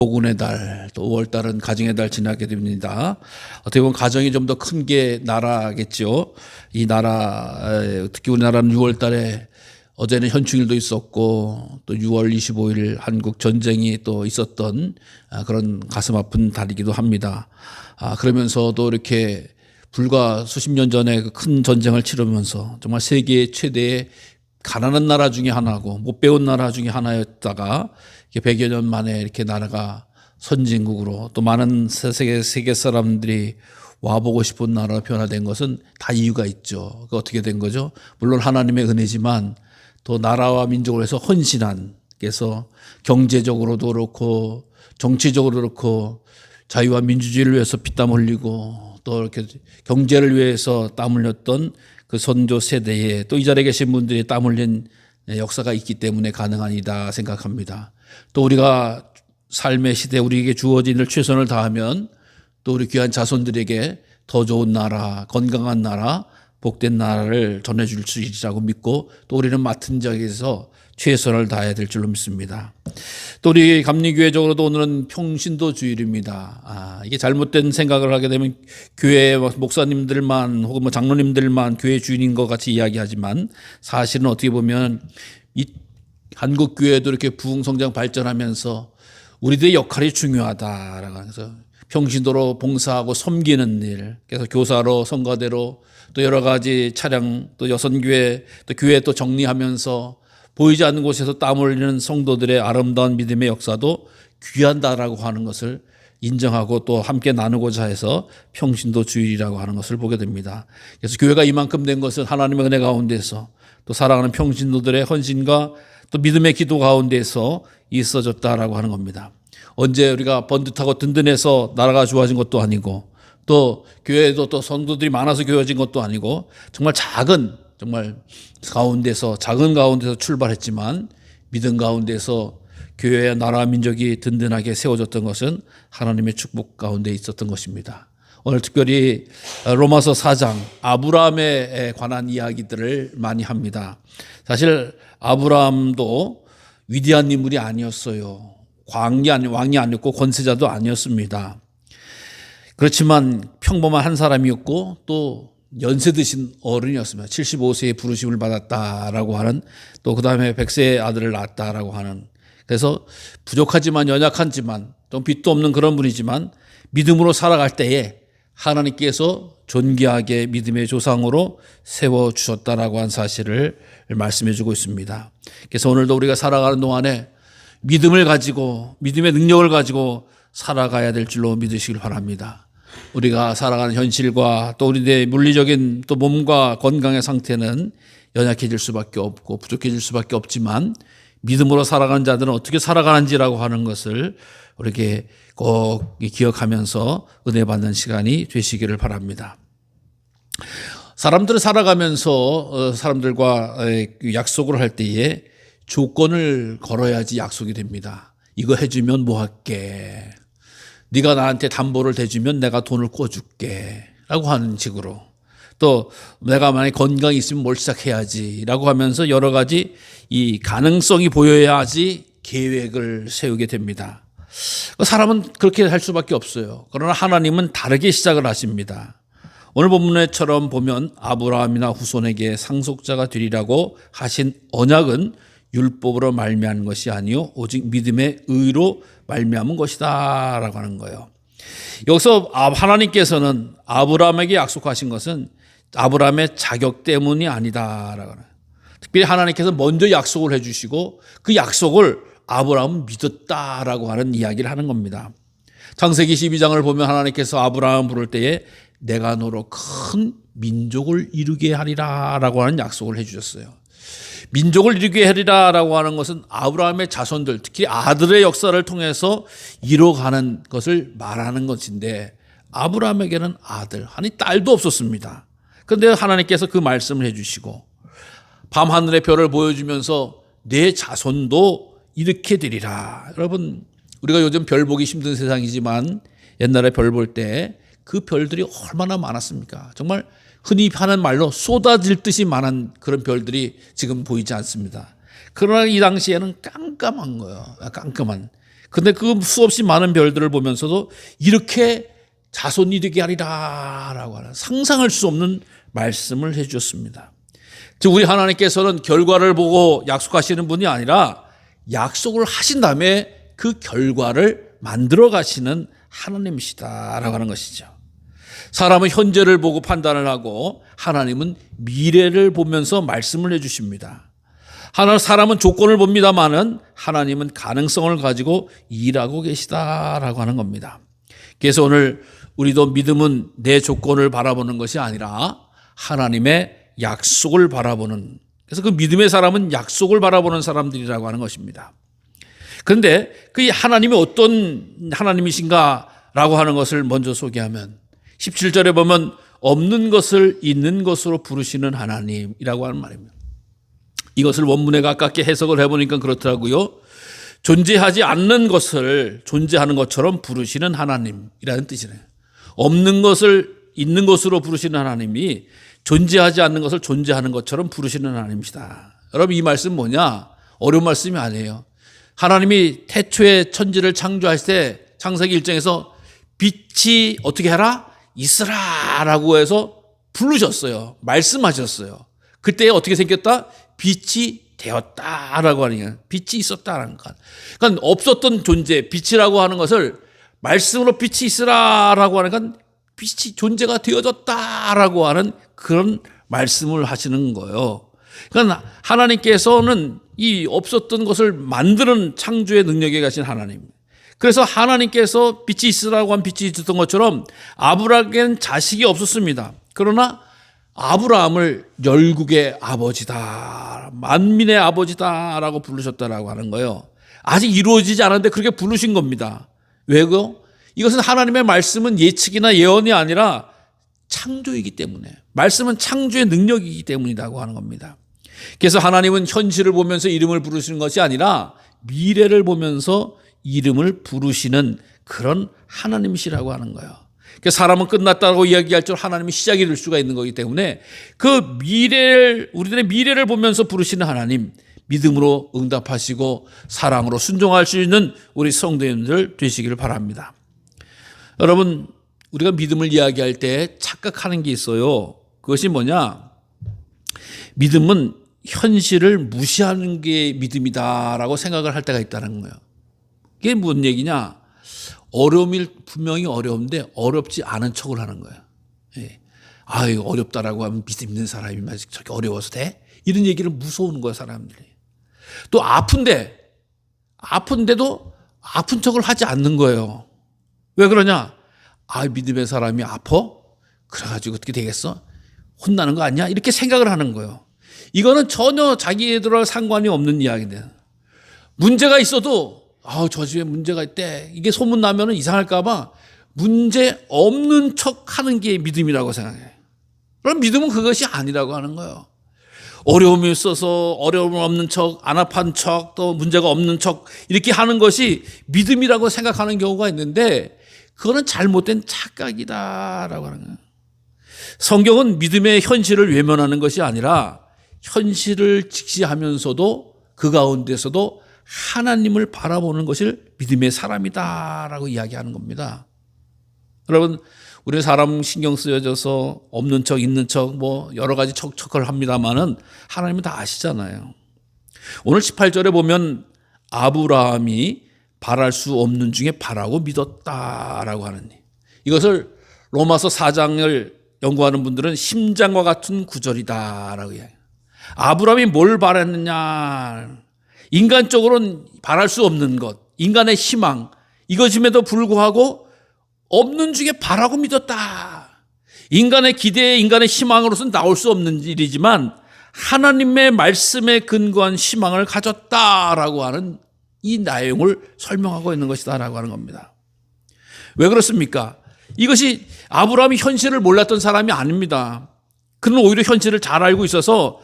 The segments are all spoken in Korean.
복운의 달, 또 5월 달은 가정의 달 지나게 됩니다. 어떻게 보면 가정이 좀 더 큰 게 나라겠죠. 이 나라, 특히 우리나라는 6월 달에 어제는 현충일도 있었고 또 6월 25일 한국 전쟁이 또 있었던 그런 가슴 아픈 달이기도 합니다. 그러면서도 이렇게 불과 수십 년 전에 그 큰 전쟁을 치르면서 정말 세계 최대의 가난한 나라 중에 하나고 못 배운 나라 중에 하나였다가 100여 년 만에 이렇게 나라가 선진국으로 또 많은 세계 사람들이 와보고 싶은 나라로 변화된 것은 다 이유가 있죠. 그 어떻게 된 거죠? 물론 하나님의 은혜지만 또 나라와 민족을 위해서 헌신한, 그래서 경제적으로도 그렇고 정치적으로도 그렇고 자유와 민주주의를 위해서 피땀 흘리고 또 이렇게 경제를 위해서 땀 흘렸던 그 선조 세대에 또 이 자리에 계신 분들이 땀 흘린 역사가 있기 때문에 가능하다 생각합니다. 또 우리가 삶의 시대에 우리에게 주어진 일 최선을 다하면 또 우리 귀한 자손들에게 더 좋은 나라, 건강한 나라, 복된 나라를 전해줄 수 있으라고 믿고 또 우리는 맡은 자에서 최선을 다해야 될 줄로 믿습니다. 또 우리 감리교회적으로도 오늘은 평신도 주일입니다. 이게 잘못된 생각을 하게 되면 교회 목사님들만 혹은 뭐 장로님들만 교회 주인인 것 같이 이야기하지만 사실은 어떻게 보면 이 한국 교회도 이렇게 부흥성장 발전하면서 우리들의 역할이 중요하다라고 해서 평신도로 봉사하고 섬기는 일, 그래서 교사로 성가대로 또 여러 가지 차량 또 여선교회 또 교회 또 정리하면서 보이지 않는 곳에서 땀 흘리는 성도들의 아름다운 믿음의 역사도 귀한다라고 하는 것을 인정하고 또 함께 나누고자 해서 평신도 주일이라고 하는 것을 보게 됩니다. 그래서 교회가 이만큼 된 것은 하나님의 은혜 가운데서 또 사랑하는 평신도들의 헌신과 또 믿음의 기도 가운데서 있어졌다라고 하는 겁니다. 언제 우리가 번듯하고 든든해서 나라가 좋아진 것도 아니고 또 교회에도 또 성도들이 많아서 교회진 것도 아니고 정말 작은 작은 가운데서 출발했지만 믿음 가운데서 교회와 나라 민족이 든든하게 세워졌던 것은 하나님의 축복 가운데 있었던 것입니다. 오늘 특별히 로마서 4장 아브라함에 관한 이야기들을 많이 합니다. 사실 아브라함도 위대한 인물이 아니었어요. 왕이 아니었고 권세자도 아니었습니다. 그렇지만 평범한 한 사람이었고 또 연세 드신 어른이었습니다. 75세에 부르심을 받았다라고 하는, 또 그 다음에 100세의 아들을 낳았다라고 하는, 그래서 부족하지만 연약하지만 좀 빚도 없는 그런 분이지만 믿음으로 살아갈 때에 하나님께서 존귀하게 믿음의 조상으로 세워주셨다라고 한 사실을 말씀해 주고 있습니다. 그래서 오늘도 우리가 살아가는 동안에 믿음을 가지고 믿음의 능력을 가지고 살아가야 될 줄로 믿으시길 바랍니다. 우리가 살아가는 현실과 또 우리의 물리적인 또 몸과 건강의 상태는 연약해질 수밖에 없고 부족해질 수밖에 없지만 믿음으로 살아가는 자들은 어떻게 살아가는지라고 하는 것을 우리에게 꼭 기억하면서 은혜 받는 시간이 되시기를 바랍니다. 사람들을 살아가면서 사람들과 약속을 할 때에 조건을 걸어야지 약속이 됩니다. 이거 해주면 뭐 할게. 네가 나한테 담보를 대주면 내가 돈을 꿔줄게 라고 하는 식으로, 또 내가 만약에 건강이 있으면 뭘 시작해야지 라고 하면서 여러 가지 이 가능성이 보여야지 계획을 세우게 됩니다. 사람은 그렇게 할 수밖에 없어요. 그러나 하나님은 다르게 시작을 하십니다. 오늘 본문에처럼 보면 아브라함이나 후손에게 상속자가 되리라고 하신 언약은 율법으로 말미암은 것이 아니요 오직 믿음의 의로 말미암은 것이다 라고 하는 거예요. 여기서 하나님께서는 아브라함에게 약속하신 것은 아브라함의 자격 때문이 아니다라고 하는, 특별히 하나님께서 먼저 약속을 해 주시고 그 약속을 아브라함은 믿었다라고 하는 이야기를 하는 겁니다. 창세기 12장을 보면 하나님께서 아브라함 부를 때에 내가 너로 큰 민족을 이루게 하리라 라고 하는 약속을 해 주셨어요. 민족을 이루게 하리라라고 하는 것은 아브라함의 자손들, 특히 아들의 역사를 통해서 이뤄가는 것을 말하는 것인데 아브라함에게는 아들, 아니 딸도 없었습니다. 그런데 하나님께서 그 말씀을 해주시고 밤하늘의 별을 보여주면서 내 자손도 이렇게 되리라. 여러분, 우리가 요즘 별 보기 힘든 세상이지만 옛날에 별 볼 때 그 별들이 얼마나 많았습니까? 정말 흔히 하는 말로 쏟아질 듯이 많은 그런 별들이 지금 보이지 않습니다. 그러나 이 당시에는 깜깜한 거예요. 깜깜한. 근데 그 수없이 많은 별들을 보면서도 이렇게 자손이 되게 하리라 라고 하는 상상할 수 없는 말씀을 해 주셨습니다. 즉 우리 하나님께서는 결과를 보고 약속하시는 분이 아니라 약속을 하신 다음에 그 결과를 만들어 가시는 하나님이시다라고 하는 것이죠. 사람은 현재를 보고 판단을 하고 하나님은 미래를 보면서 말씀을 해 주십니다. 사람은 조건을 봅니다마는 하나님은 가능성을 가지고 일하고 계시다라고 하는 겁니다. 그래서 오늘 우리도 믿음은 내 조건을 바라보는 것이 아니라 하나님의 약속을 바라보는, 그래서 그 믿음의 사람은 약속을 바라보는 사람들이라고 하는 것입니다. 그런데 그 하나님이 어떤 하나님이신가라고 하는 것을 먼저 소개하면 17절에 보면 없는 것을 있는 것으로 부르시는 하나님이라고 하는 말입니다. 이것을 원문에 가깝게 해석을 해보니까 그렇더라고요. 존재하지 않는 것을 존재하는 것처럼 부르시는 하나님이라는 뜻이네요. 없는 것을 있는 것으로 부르시는 하나님이 존재하지 않는 것을 존재하는 것처럼 부르시는 하나님이시다. 여러분 이 말씀 뭐냐? 어려운 말씀이 아니에요. 하나님이 태초에 천지를 창조하실 때 창세기 1장에서 빛이 어떻게 해라? 있으라라고 해서 부르셨어요. 말씀하셨어요. 그때 어떻게 생겼다? 빛이 되었다라고 하는 거예요. 빛이 있었다라는 것. 그러니까 없었던 존재, 빛이라고 하는 것을 말씀으로 빛이 있으라라고 하는 건 빛이 존재가 되어졌다라고 하는 그런 말씀을 하시는 거예요. 그러니까 하나님께서는 이 없었던 것을 만드는 창조의 능력에 가신 하나님. 그래서 하나님께서 빛이 있으라고 한 빛이 있었던 것처럼 아브라함에게는 자식이 없었습니다. 그러나 아브라함을 열국의 아버지다, 만민의 아버지다라고 부르셨다라고 하는 거예요. 아직 이루어지지 않았는데 그렇게 부르신 겁니다. 왜요? 이것은 하나님의 말씀은 예측이나 예언이 아니라 창조이기 때문에, 말씀은 창조의 능력이기 때문이라고 하는 겁니다. 그래서 하나님은 현실을 보면서 이름을 부르시는 것이 아니라 미래를 보면서 이름을 부르시는 그런 하나님이시라고 하는 거예요. 사람은 끝났다고 이야기할 줄 하나님이 시작이 될 수가 있는 거기 때문에 그 미래를, 우리들의 미래를 보면서 부르시는 하나님, 믿음으로 응답하시고 사랑으로 순종할 수 있는 우리 성도님들 되시기를 바랍니다. 여러분, 우리가 믿음을 이야기할 때 착각하는 게 있어요. 그것이 뭐냐? 믿음은 현실을 무시하는 게 믿음이다라고 생각을 할 때가 있다는 거예요. 이게 무슨 얘기냐? 어려움이 분명히 어려운데 어렵지 않은 척을 하는 거예요. 예. 아유, 어렵다라고 하면 믿음 있는 사람이 저렇게 어려워서 돼? 이런 얘기를 무서워하는 거예요, 사람들이. 또 아픈데도 아픈 척을 하지 않는 거예요. 왜 그러냐? 아, 믿음의 사람이 아파? 그래가지고 어떻게 되겠어? 혼나는 거 아니야? 이렇게 생각을 하는 거예요. 이거는 전혀 자기들하고 상관이 없는 이야기인데, 문제가 있어도 저 집에 문제가 있대, 이게 소문나면 이상할까봐 문제 없는 척 하는 게 믿음이라고 생각해요. 그럼 믿음은 그것이 아니라고 하는 거예요. 어려움이 있어서 어려움 없는 척, 안 아픈 척, 또 문제가 없는 척 이렇게 하는 것이 믿음이라고 생각하는 경우가 있는데 그거는 잘못된 착각이다라고 하는 거예요. 성경은 믿음의 현실을 외면하는 것이 아니라 현실을 직시하면서도 그 가운데서도 하나님을 바라보는 것을 믿음의 사람이다라고 이야기하는 겁니다. 여러분, 우리 사람 신경 쓰여져서 없는 척, 있는 척, 뭐 여러 가지 척척을 합니다만은 하나님은 다 아시잖아요. 오늘 18절에 보면 아브라함이 바랄 수 없는 중에 바라고 믿었다라고 하는, 이것을 로마서 4장을 연구하는 분들은 심장과 같은 구절이다라고 이야기해요. 아브라함이 뭘 바랐느냐? 인간적으로는 바랄 수 없는 것, 인간의 희망, 이것임에도 불구하고 없는 중에 바라고 믿었다. 인간의 기대, 인간의 희망으로서는 나올 수 없는 일이지만 하나님의 말씀에 근거한 희망을 가졌다라고 하는 이 내용을 설명하고 있는 것이다라고 하는 겁니다. 왜 그렇습니까? 이것이 아브라함이 현실을 몰랐던 사람이 아닙니다. 그는 오히려 현실을 잘 알고 있어서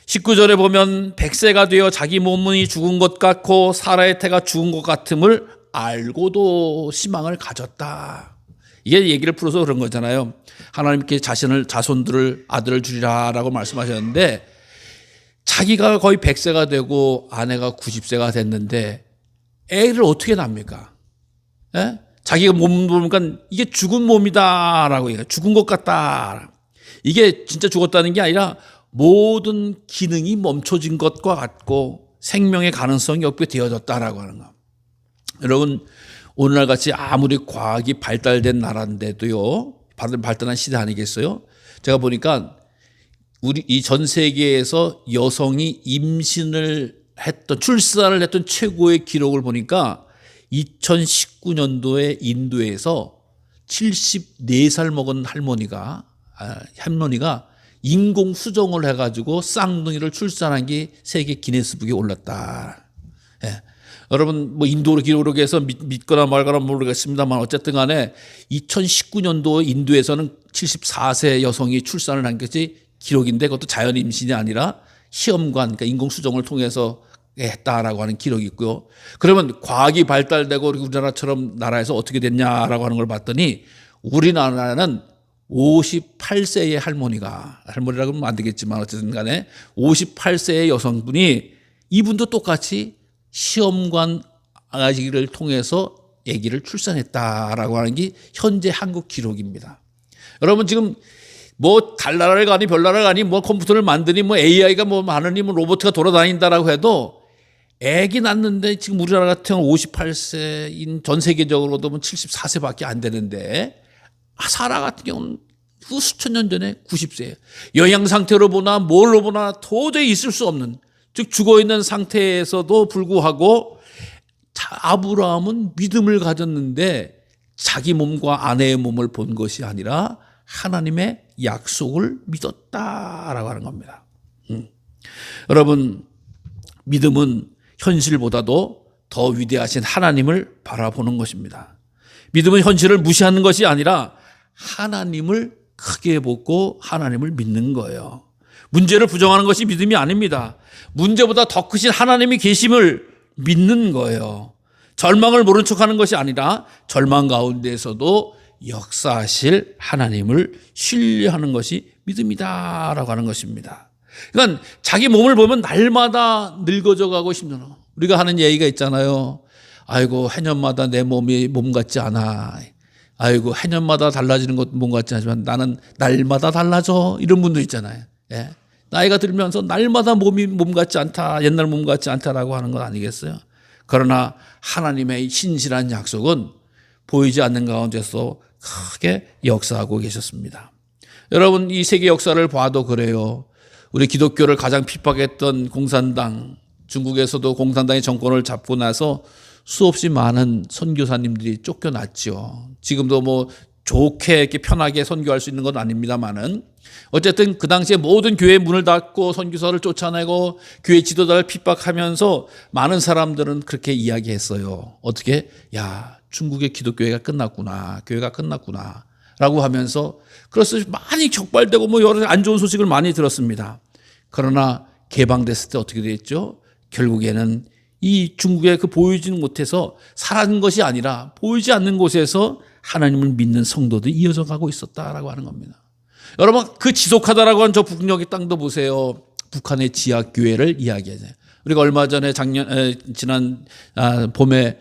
19절에 보면 100세가 되어 자기 몸이 죽은 것 같고 사라의 태가 죽은 것 같음을 알고도 희망을 가졌다. 이게 얘기를 풀어서 그런 거잖아요. 하나님께 자손들을 아들을 주리라라고 말씀하셨는데 자기가 거의 100세가 되고 아내가 90세가 됐는데 애를 어떻게 낳습니까? 예? 자기가 몸 보니까 이게 죽은 몸이다라고 얘기해요. 죽은 것 같다. 이게 진짜 죽었다는 게 아니라 모든 기능이 멈춰진 것과 같고 생명의 가능성이 없게 되어졌다라고 하는 거. 여러분, 오늘날 같이 아무리 과학이 발달된 나라인데도요, 발달한 시대 아니겠어요? 제가 보니까 우리 이 전 세계에서 여성이 임신을 했던, 출산을 했던 최고의 기록을 보니까 2019년도에 인도에서 74살 먹은 할머니가 인공 수정을 해가지고 쌍둥이를 출산한 게 세계 기네스북에 올랐다. 예. 여러분, 뭐 인도로 기록해서 믿거나 말거나 모르겠습니다만 어쨌든 간에 2019년도 인도에서는 74세 여성이 출산을 한 것이 기록인데, 그것도 자연 임신이 아니라 시험관, 그러니까 인공 수정을 통해서 했다라고 하는 기록이 있고요. 그러면 과학이 발달되고 우리나라처럼 나라에서 어떻게 됐냐라고 하는 걸 봤더니 우리나라는 58세의 할머니라고 하면 안 되겠지만 어쨌든 간에 58세의 여성분이 이분도 똑같이 시험관 아기를 통해서 아기를 출산했다라고 하는 게 현재 한국 기록입니다. 여러분, 지금 뭐 달나라를 가니 별나라를 가니 뭐 컴퓨터를 만드니 뭐 AI가 뭐 많으니 뭐 로봇가 돌아다닌다라고 해도 아기 낳는데 지금 우리나라 같은 경우 58세인 전 세계적으로도 74세밖에 안 되는데, 사라 같은 경우는 그 수천 년 전에 90세예요. 영양 상태로 보나 뭘로 보나 도저히 있을 수 없는, 즉 죽어 있는 상태에서도 불구하고 아브라함은 믿음을 가졌는데 자기 몸과 아내의 몸을 본 것이 아니라 하나님의 약속을 믿었다라고 하는 겁니다. 여러분, 믿음은 현실보다도 더 위대하신 하나님을 바라보는 것입니다. 믿음은 현실을 무시하는 것이 아니라 하나님을 크게 보고 하나님을 믿는 거예요. 문제를 부정하는 것이 믿음이 아닙니다. 문제보다 더 크신 하나님이 계심을 믿는 거예요. 절망을 모른 척하는 것이 아니라 절망 가운데에서도 역사하실 하나님을 신뢰하는 것이 믿음이다라고 하는 것입니다. 그러니까 자기 몸을 보면 날마다 늙어져 가고 힘들어. 우리가 하는 얘기가 있잖아요. 아이고, 해년마다 내 몸이 몸 같지 않아. 아이고, 해년마다 달라지는 것도 몸 같지 않지만 나는 날마다 달라져. 이런 분도 있잖아요. 예. 나이가 들면서 날마다 몸이 몸 같지 않다, 옛날 몸 같지 않다라고 하는 건 아니겠어요? 그러나 하나님의 신실한 약속은 보이지 않는 가운데서 크게 역사하고 계셨습니다. 여러분, 이 세계 역사를 봐도 그래요. 우리 기독교를 가장 핍박했던 공산당, 중국에서도 공산당이 정권을 잡고 나서 수없이 많은 선교사님들이 쫓겨났죠. 지금도 뭐 좋게 이렇게 편하게 선교할 수 있는 건 아닙니다만은 어쨌든 그 당시에 모든 교회 문을 닫고 선교사를 쫓아내고 교회 지도자를 핍박하면서 많은 사람들은 그렇게 이야기했어요. 어떻게? 야, 중국의 기독교회가 끝났구나. 교회가 끝났구나. 라고 하면서 그래서 많이 적발되고 뭐 여러 안 좋은 소식을 많이 들었습니다. 그러나 개방됐을 때 어떻게 됐죠? 결국에는 이 중국의 그 보이지 못해서 사라진 것이 아니라 보이지 않는 곳에서 하나님을 믿는 성도들이 이어져 가고 있었다라고 하는 겁니다. 여러분, 그 지속하다라고 한 저 북녘의 땅도 보세요. 북한의 지하교회를 이야기하잖아요. 우리가 얼마 전에 지난 봄에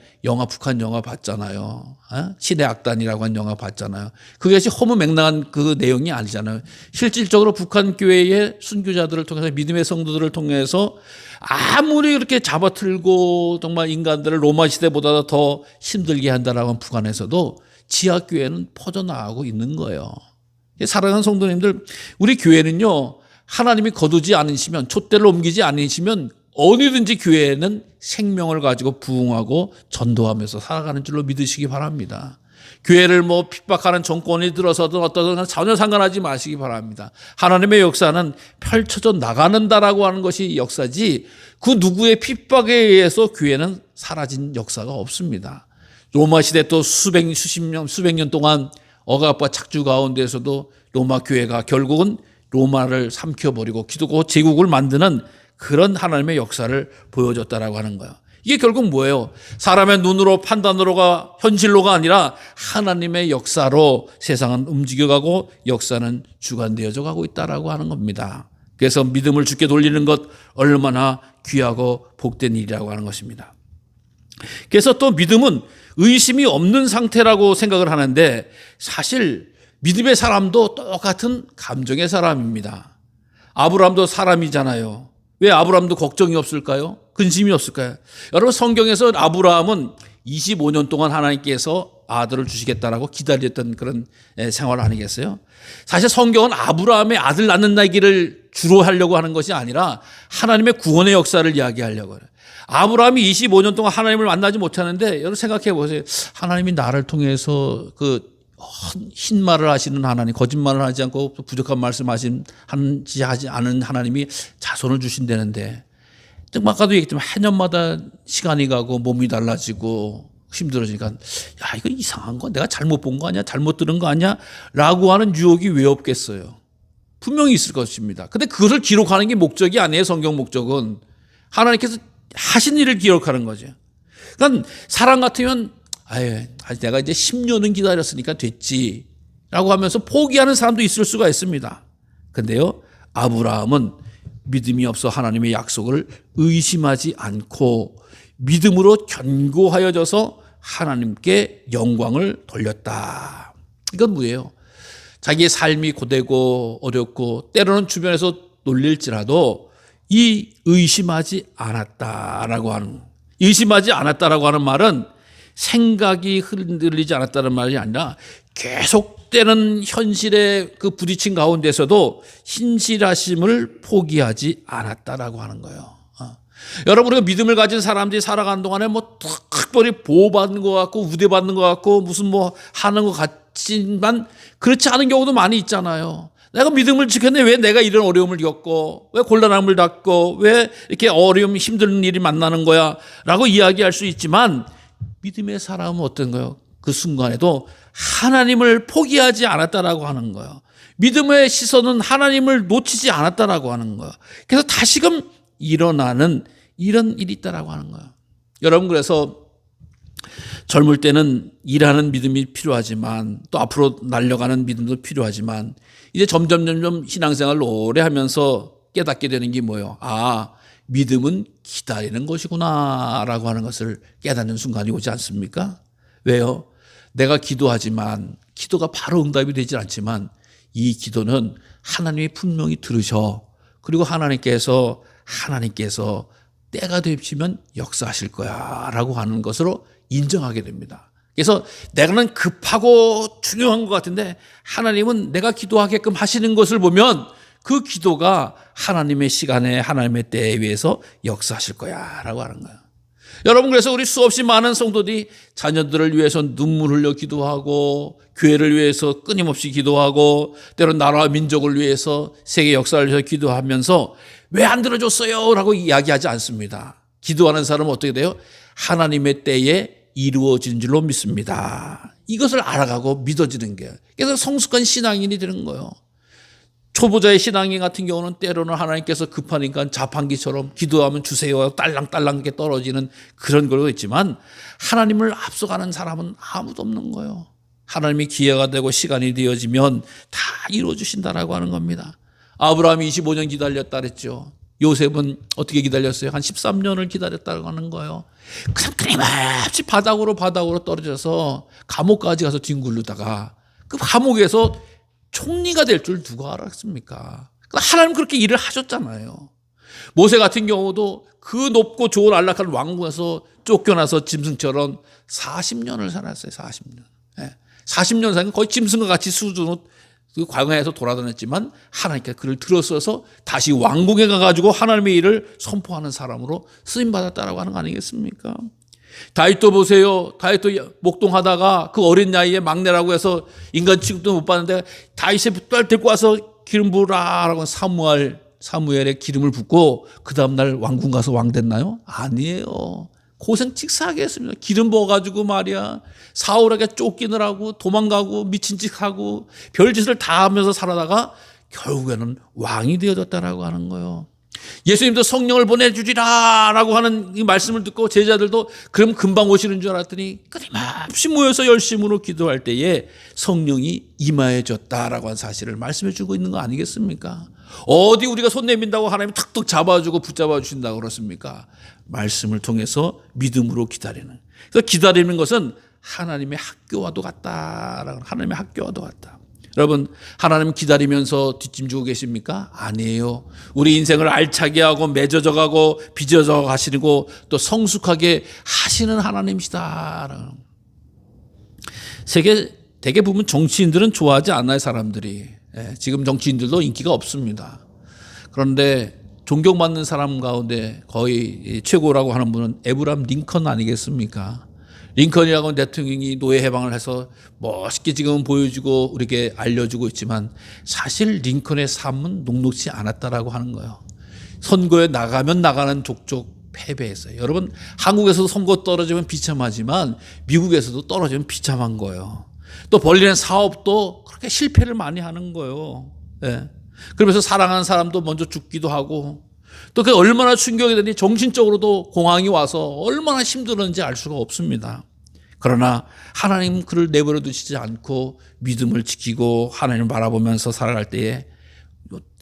북한 영화 봤잖아요. 신의 악단이라고 한 영화 봤잖아요. 그것이 허무맹랑한 그 내용이 아니잖아요. 실질적으로 북한 교회의 순교자들을 통해서 믿음의 성도들을 통해서 아무리 그렇게 잡아틀고 정말 인간들을 로마 시대보다 더 힘들게 한다라고 하면 북한에서도 지하교회는 퍼져나가고 있는 거예요. 사랑하는 성도님들, 우리 교회는요, 하나님이 거두지 않으시면, 촛대를 옮기지 않으시면 어디든지 교회는 생명을 가지고 부흥하고 전도하면서 살아가는 줄로 믿으시기 바랍니다. 교회를 뭐 핍박하는 정권이 들어서든 어떠든 전혀 상관하지 마시기 바랍니다. 하나님의 역사는 펼쳐져 나가는다라고 하는 것이 역사지, 그 누구의 핍박에 의해서 교회는 사라진 역사가 없습니다. 로마 시대 또 수백 년 동안 억압과 착주 가운데서도 로마 교회가 결국은 로마를 삼켜버리고 기독교 제국을 만드는 그런 하나님의 역사를 보여줬다라고 하는 거예요. 이게 결국 뭐예요? 사람의 눈으로 판단으로가 현실로가 아니라 하나님의 역사로 세상은 움직여가고 역사는 주관되어져 가고 있다라고 하는 겁니다. 그래서 믿음을 주께 돌리는 것 얼마나 귀하고 복된 일이라고 하는 것입니다. 그래서 또 믿음은 의심이 없는 상태라고 생각을 하는데 사실 믿음의 사람도 똑같은 감정의 사람입니다. 아브라함도 사람이잖아요. 왜 아브라함도 걱정이 없을까요? 근심이 없을까요? 여러분 성경에서 아브라함은 25년 동안 하나님께서 아들을 주시겠다라고 기다렸던 그런 생활 아니겠어요? 사실 성경은 아브라함의 아들 낳는 나기를 주로 하려고 하는 것이 아니라 하나님의 구원의 역사를 이야기하려고 해요. 아브라함이 25년 동안 하나님을 만나지 못하는데 여러분 생각해 보세요. 하나님이 나를 통해서 그 흰 말을 하시는 하나님, 거짓말을 하지 않고 부족한 말씀하지 않은 하나님이 자손을 주신다는데 아까도 얘기했지만 해년마다 시간이 가고 몸이 달라지고 힘들어지니까 야 이거 이상한 거 내가 잘못 본 거 아니야? 잘못 들은 거 아니야? 라고 하는 유혹이 왜 없겠어요? 분명히 있을 것입니다. 근데 그것을 기록하는 게 목적이 아니에요. 성경 목적은 하나님께서 하신 일을 기록하는 거죠. 그러니까 사람 같으면 내가 이제 10년은 기다렸으니까 됐지 라고 하면서 포기하는 사람도 있을 수가 있습니다. 근데요 아브라함은 믿음이 없어 하나님의 약속을 의심하지 않고 믿음으로 견고하여져서 하나님께 영광을 돌렸다. 이건 뭐예요? 자기의 삶이 고되고 어렵고 때로는 주변에서 놀릴지라도 이 의심하지 않았다라고 하는, 의심하지 않았다라고 하는 말은 생각이 흔들리지 않았다는 말이 아니라 계속되는 현실의 그 부딪힌 가운데서도 신실하심을 포기하지 않았다라고 하는 거예요. 여러분 우리가 믿음을 가진 사람들이 살아가는 동안에 뭐 특별히 보호받는 것 같고 우대받는 것 같고 무슨 뭐 하는 것 같지만 그렇지 않은 경우도 많이 있잖아요. 내가 믿음을 지켰는데 왜 내가 이런 어려움을 겪고 왜 곤란함을 겪고 왜 이렇게 어려움 힘든 일이 만나는 거야 라고 이야기할 수 있지만 믿음의 사람은 어떤 거예요? 그 순간에도 하나님을 포기하지 않았다라고 하는 거예요. 믿음의 시선은 하나님을 놓치지 않았다라고 하는 거예요. 그래서 다시금 일어나는 이런 일이 있다라고 하는 거예요. 여러분 그래서 젊을 때는 일하는 믿음이 필요하지만 또 앞으로 날려가는 믿음도 필요하지만 이제 점점 신앙생활을 오래 하면서 깨닫게 되는 게 뭐예요? 아, 믿음은 기다리는 것이구나 라고 하는 것을 깨닫는 순간이 오지 않습니까? 왜요? 내가 기도하지만 기도가 바로 응답이 되지 않지만 이 기도는 하나님이 분명히 들으셔. 그리고 하나님께서 때가 되시면 역사하실 거야 라고 하는 것으로 인정하게 됩니다. 그래서 내가는 급하고 중요한 것 같은데 하나님은 내가 기도하게끔 하시는 것을 보면 그 기도가 하나님의 시간에 하나님의 때에 의해서 역사하실 거야 라고 하는 거예요. 여러분 그래서 우리 수없이 많은 성도들이 자녀들을 위해서 눈물 흘려 기도하고 교회를 위해서 끊임없이 기도하고 때로는 나라와 민족을 위해서 세계 역사를 위해서 기도하면서 왜 안 들어줬어요? 라고 이야기하지 않습니다. 기도하는 사람은 어떻게 돼요? 하나님의 때에 이루어진 줄로 믿습니다. 이것을 알아가고 믿어지는 게 그래서 성숙한 신앙인이 되는 거예요. 초보자의 신앙인 같은 경우는 때로는 하나님께서 급하니까 자판기처럼 기도하면 주세요 딸랑딸랑 이렇게 떨어지는 그런 걸로 있지만 하나님을 앞서가는 사람은 아무도 없는 거예요. 하나님이 기회가 되고 시간이 되어지면 다 이루어주신다라고 하는 겁니다. 아브라함이 25년 기다렸다 그랬죠. 요셉은 어떻게 기다렸어요? 한 13년을 기다렸다고 하는 거예요. 그냥 끊임없이 바닥으로 떨어져서 감옥까지 가서 뒹굴르다가 그 감옥에서 총리가 될 줄 누가 알았습니까? 하나님 그렇게 일을 하셨잖아요. 모세 같은 경우도 그 높고 좋은 안락한 왕궁에서 쫓겨나서 짐승처럼 40년을 살았어요. 40년. 40년 살면 거의 짐승과 같이 수준으로 그 광야에서 돌아다녔지만 하나님께서 그를 들어서서 다시 왕궁에 가가지고 하나님의 일을 선포하는 사람으로 쓰임받았다라고 하는 거 아니겠습니까? 다윗도 보세요. 다윗도 목동하다가 그 어린 나이에 막내라고 해서 인간 취급도 못 받는데 다윗의 딸 데리고 와서 기름 부으라라고 사무엘의 기름을 붓고 그 다음날 왕궁 가서 왕 됐나요? 아니에요. 고생 직사하게 했습니다. 기름 부어가지고 말이야 사울에게 쫓기느라고 도망가고 미친 짓하고 별짓을 다 하면서 살아다가 결국에는 왕이 되어졌다라고 하는 거예요. 예수님도 성령을 보내주리라 라고 하는 이 말씀을 듣고 제자들도 그럼 금방 오시는 줄 알았더니 끊임없이 모여서 열심으로 기도할 때에 성령이 임하여졌다라고 하는 사실을 말씀해 주고 있는 거 아니겠습니까? 어디 우리가 손 내민다고 하나님이 탁탁 잡아주고 붙잡아 주신다고 그렇습니까? 말씀을 통해서 믿음으로 기다리는. 그래서 기다리는 것은 하나님의 학교와도 같다. 하나님의 학교와도 같다. 여러분, 하나님 기다리면서 뒷짐 주고 계십니까? 아니에요. 우리 인생을 알차게 하고 맺어져 가고 빚어져 가시고 또 성숙하게 하시는 하나님이시다. 세계 대개 보면 정치인들은 좋아하지 않아요, 사람들이. 지금 정치인들도 인기가 없습니다. 그런데 존경받는 사람 가운데 거의 최고라고 하는 분은 에브라함 링컨 아니겠습니까? 링컨이라고 하는 대통령이 노예 해방을 해서 멋있게 지금 보여주고 우리에게 알려주고 있지만 사실 링컨의 삶은 녹록지 않았다라고 하는 거예요. 선거에 나가면 나가는 족족 패배했어요. 여러분, 한국에서도 선거 떨어지면 비참하지만 미국에서도 떨어지면 비참한 거예요. 또 벌리는 사업도 그렇게 실패를 많이 하는 거예요. 예. 그러면서 사랑하는 사람도 먼저 죽기도 하고 또 그게 얼마나 충격이 되니 정신적으로도 공황이 와서 얼마나 힘들었는지 알 수가 없습니다. 그러나 하나님 그를 내버려 두시지 않고 믿음을 지키고 하나님을 바라보면서 살아갈 때에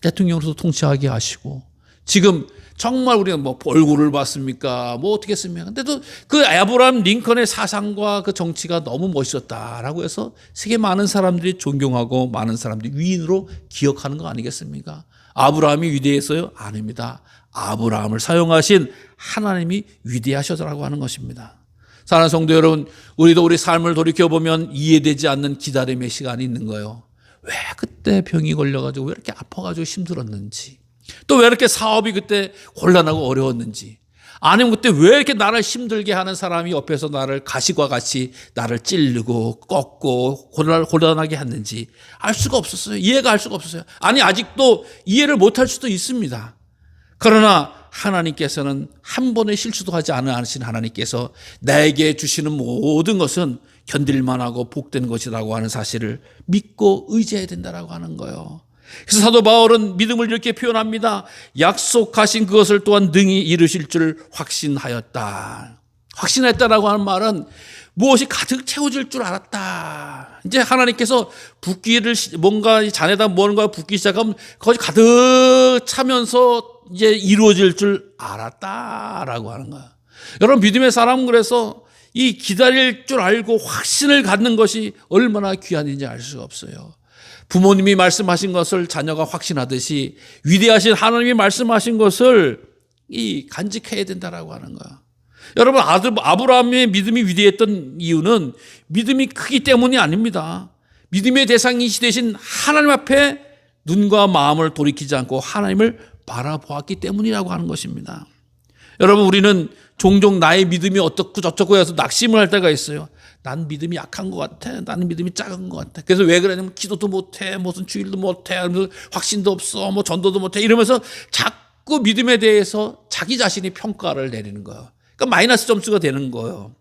대통령으로서 통치하게 하시고 지금 정말 우리가 뭐 얼굴을 봤습니까? 뭐 어떻게 했습니까? 근데도 그 아브라함 링컨의 사상과 그 정치가 너무 멋있었다라고 해서 세계 많은 사람들이 존경하고 많은 사람들이 위인으로 기억하는 거 아니겠습니까? 아브라함이 위대했어요? 아닙니다. 아브라함을 사용하신 하나님이 위대하셔서라고 하는 것입니다. 사랑하는 성도 여러분, 우리도 우리 삶을 돌이켜보면 이해되지 않는 기다림의 시간이 있는 거예요. 왜 그때 병이 걸려가지고 왜 이렇게 아파가지고 힘들었는지, 또 왜 이렇게 사업이 그때 곤란하고 어려웠는지, 아니면 그때 왜 이렇게 나를 힘들게 하는 사람이 옆에서 나를 가시과 같이 나를 찌르고 꺾고 곤란하게 했는지 알 수가 없었어요. 이해가 할 수가 없었어요. 아니, 아직도 이해를 못할 수도 있습니다. 그러나 하나님께서는 한 번의 실수도 하지 않으신 하나님께서 나에게 주시는 모든 것은 견딜만하고 복된 것이라고 하는 사실을 믿고 의지해야 된다라고 하는 거예요. 그래서 사도 바울은 믿음을 이렇게 표현합니다. 약속하신 그것을 또한 능히 이루실 줄 확신하였다. 확신했다라고 하는 말은 무엇이 가득 채워질 줄 알았다. 이제 하나님께서 붓기를 뭔가 잔에다 뭔가 붓기 시작하면 거기 가득 차면서 이제 이루어질 줄 알았다라고 하는 거야. 여러분, 믿음의 사람은 그래서 이 기다릴 줄 알고 확신을 갖는 것이 얼마나 귀한인지 알 수가 없어요. 부모님이 말씀하신 것을 자녀가 확신하듯이 위대하신 하나님이 말씀하신 것을 이 간직해야 된다라고 하는 거야. 여러분, 아브라함의 믿음이 위대했던 이유는 믿음이 크기 때문이 아닙니다. 믿음의 대상이시 되신 하나님 앞에 눈과 마음을 돌이키지 않고 하나님을 바라보았기 때문이라고 하는 것입니다. 여러분, 우리는 종종 나의 믿음이 어떻고 저쩌고 해서 낙심을 할 때가 있어요. 난 믿음이 약한 것 같아. 나는 믿음이 작은 것 같아. 그래서 왜 그러냐면 기도도 못해, 무슨 주일도 못해, 확신도 없어, 뭐 전도도 못해 이러면서 자꾸 믿음에 대해서 자기 자신이 평가를 내리는 거예요. 그러니까 마이너스 점수가 되는 거예요.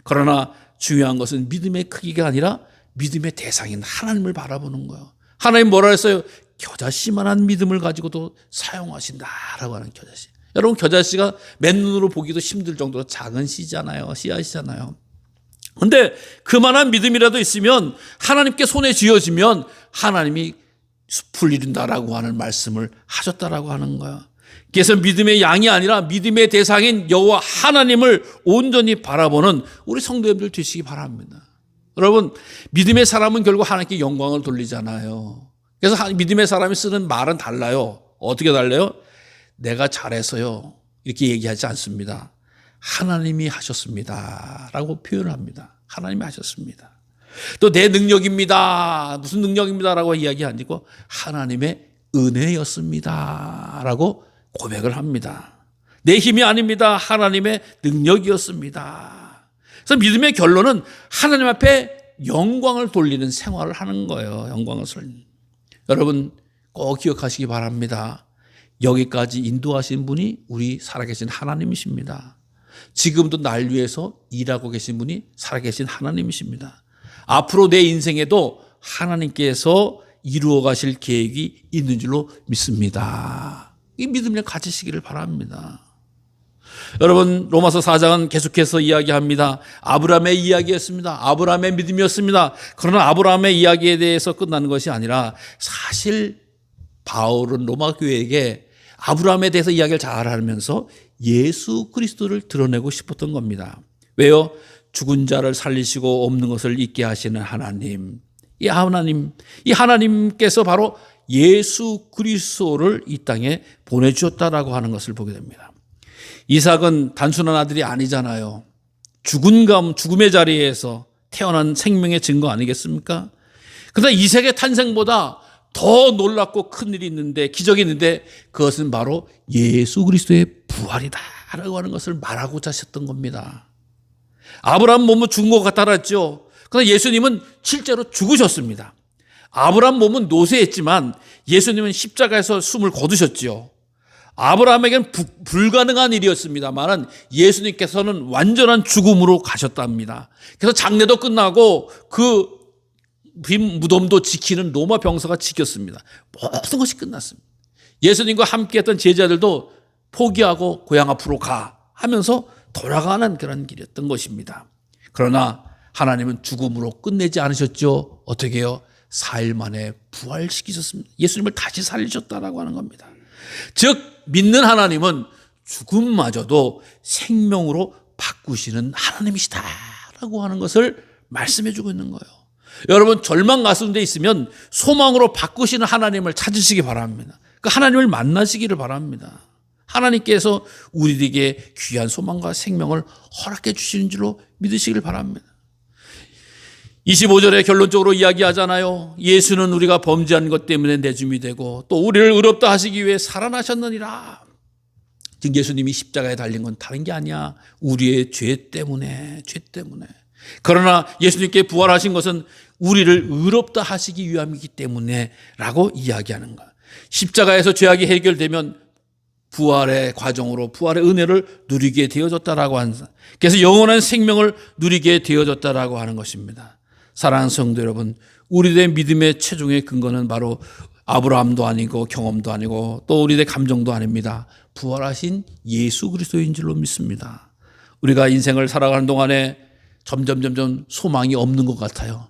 그러나 중요한 것은 믿음의 크기가 아니라 믿음의 대상인 하나님을 바라보는 거예요. 하나님 뭐라 했어요? 겨자씨만한 믿음을 가지고도 사용하신다라고 하는 겨자씨. 여러분, 겨자씨가 맨눈으로 보기도 힘들 정도로 작은 씨잖아요. 씨앗이잖아요. 근데 그만한 믿음이라도 있으면 하나님께 손에 쥐어지면 하나님이 숲을 이룬다라고 하는 말씀을 하셨다라고 하는 거야. 그래서 믿음의 양이 아니라 믿음의 대상인 여호와 하나님을 온전히 바라보는 우리 성도님들 되시기 바랍니다. 여러분, 믿음의 사람은 결국 하나님께 영광을 돌리잖아요. 그래서 믿음의 사람이 쓰는 말은 달라요. 어떻게 달라요? 내가 잘해서요 이렇게 얘기하지 않습니다. 하나님이 하셨습니다 라고 표현을 합니다. 하나님이 하셨습니다. 또 내 능력입니다, 무슨 능력입니다 라고 이야기 안 하고 하나님의 은혜였습니다 라고 고백을 합니다. 내 힘이 아닙니다, 하나님의 능력이었습니다. 그래서 믿음의 결론은 하나님 앞에 영광을 돌리는 생활을 하는 거예요. 영광을 돌리는. 여러분, 꼭 기억하시기 바랍니다. 여기까지 인도하신 분이 우리 살아계신 하나님이십니다. 지금도 날 위해서 일하고 계신 분이 살아계신 하나님이십니다. 앞으로 내 인생에도 하나님께서 이루어 가실 계획이 있는 줄로 믿습니다. 이 믿음을 가지시기를 바랍니다. 여러분, 로마서 4장은 계속해서 이야기합니다. 아브라함의 이야기였습니다. 아브라함의 믿음이었습니다. 그러나 아브라함의 이야기에 대해서 끝나는 것이 아니라 사실 바울은 로마 교회에게 아브라함에 대해서 이야기를 잘 하면서 예수 그리스도를 드러내고 싶었던 겁니다. 왜요? 죽은 자를 살리시고 없는 것을 있게 하시는 하나님. 이 하나님께서 바로 예수 그리스도를 이 땅에 보내주셨다라고 하는 것을 보게 됩니다. 이삭은 단순한 아들이 아니잖아요. 죽음의 자리에서 태어난 생명의 증거 아니겠습니까? 그러나 이삭의 탄생보다 더 놀랍고 큰 일이 있는데, 기적이 있는데, 그것은 바로 예수 그리스도의 부활이다라고 하는 것을 말하고자 하셨던 겁니다. 아브라함 몸은 죽은 것 같았죠. 그러나 예수님은 실제로 죽으셨습니다. 아브라함 몸은 노쇠했지만 예수님은 십자가에서 숨을 거두셨죠. 아브라함에게는 불가능한 일이었습니다만 예수님께서는 완전한 죽음으로 가셨답니다. 그래서 장례도 끝나고 그 빈 무덤도 지키는 로마 병사가 지켰습니다. 모든 것이 끝났습니다. 예수님과 함께했던 제자들도 포기하고 고향 앞으로 가 하면서 돌아가는 그런 길이었던 것입니다. 그러나 하나님은 죽음으로 끝내지 않으셨죠. 어떻게 해요? 4일 만에 부활시키셨습니다. 예수님을 다시 살리셨다라고 하는 겁니다. 즉 믿는 하나님은 죽음마저도 생명으로 바꾸시는 하나님이시다라고 하는 것을 말씀해 주고 있는 거예요. 여러분, 절망 가운데 있으면 소망으로 바꾸시는 하나님을 찾으시기 바랍니다. 그 하나님을 만나시기를 바랍니다. 하나님께서 우리에게 귀한 소망과 생명을 허락해 주시는 줄로 믿으시길 바랍니다. 25절에 결론적으로 이야기하잖아요. 예수는 우리가 범죄한 것 때문에 내줌이 되고 또 우리를 의롭다 하시기 위해 살아나셨느니라. 즉 예수님이 십자가에 달린 건 다른 게 아니야. 우리의 죄 때문에. 그러나 예수님께 부활하신 것은 우리를 의롭다 하시기 위함이기 때문에 라고 이야기하는 거야. 십자가에서 죄악이 해결되면 부활의 과정으로 부활의 은혜를 누리게 되어졌다라고 하는, 그래서 영원한 생명을 누리게 되어졌다라고 하는 것입니다. 사랑하는 성도 여러분, 우리의 믿음의 최종의 근거는 바로 아브라함도 아니고 경험도 아니고 또 우리의 감정도 아닙니다. 부활하신 예수 그리스도인 줄로 믿습니다. 우리가 인생을 살아가는 동안에 점점 소망이 없는 것 같아요.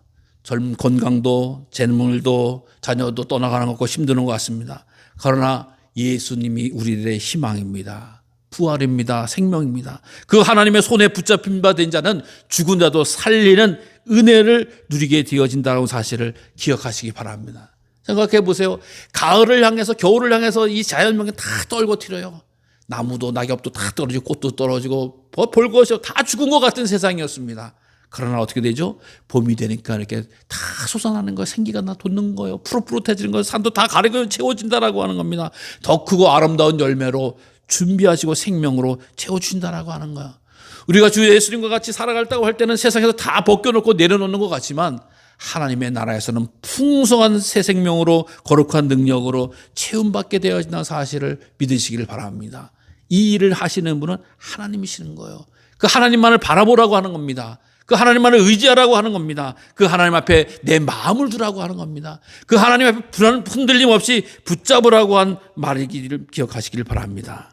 건강도 재물도 자녀도 떠나가는 것 같고 힘드는 것 같습니다. 그러나 예수님이 우리들의 희망입니다. 부활입니다. 생명입니다. 그 하나님의 손에 붙잡힌 바 된 자는 죽은 자도 살리는 은혜를 누리게 되어진다는 사실을 기억하시기 바랍니다. 생각해 보세요. 가을을 향해서 겨울을 향해서 이 자연명이 다 떨고 튀어요. 나무도 낙엽도 다 떨어지고 꽃도 떨어지고 볼 것이 다 죽은 것 같은 세상이었습니다. 그러나 어떻게 되죠? 봄이 되니까 이렇게 다 솟아나는 거, 생기가 돋는 거예요. 푸릇푸릇해지는 거예요. 산도 다 가리고 채워진다라고 하는 겁니다. 더 크고 아름다운 열매로 준비하시고 생명으로 채워주신다라고 하는 거예요. 우리가 주 예수님과 같이 살아갈다고 할 때는 세상에서 다 벗겨놓고 내려놓는 것 같지만 하나님의 나라에서는 풍성한 새 생명으로 거룩한 능력으로 채움받게 되어진다는 사실을 믿으시기를 바랍니다. 이 일을 하시는 분은 하나님이시는 거예요. 그 하나님만을 바라보라고 하는 겁니다. 그 하나님만을 의지하라고 하는 겁니다. 그 하나님 앞에 내 마음을 두라고 하는 겁니다. 그 하나님 앞에 흔들림 없이 붙잡으라고 한 말이기를 기억하시기를 바랍니다.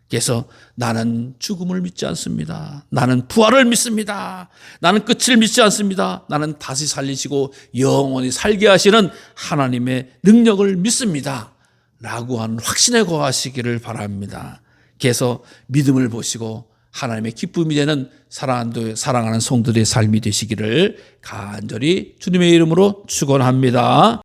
그래서 나는 죽음을 믿지 않습니다. 나는 부활을 믿습니다. 나는 끝을 믿지 않습니다. 나는 다시 살리시고 영원히 살게 하시는 하나님의 능력을 믿습니다. 라고 하는 확신에 거하시기를 바랍니다. 그래서 믿음을 보시고 하나님의 기쁨이 되는 사랑하는 성도들의 삶이 되시기를 간절히 주님의 이름으로 축원합니다.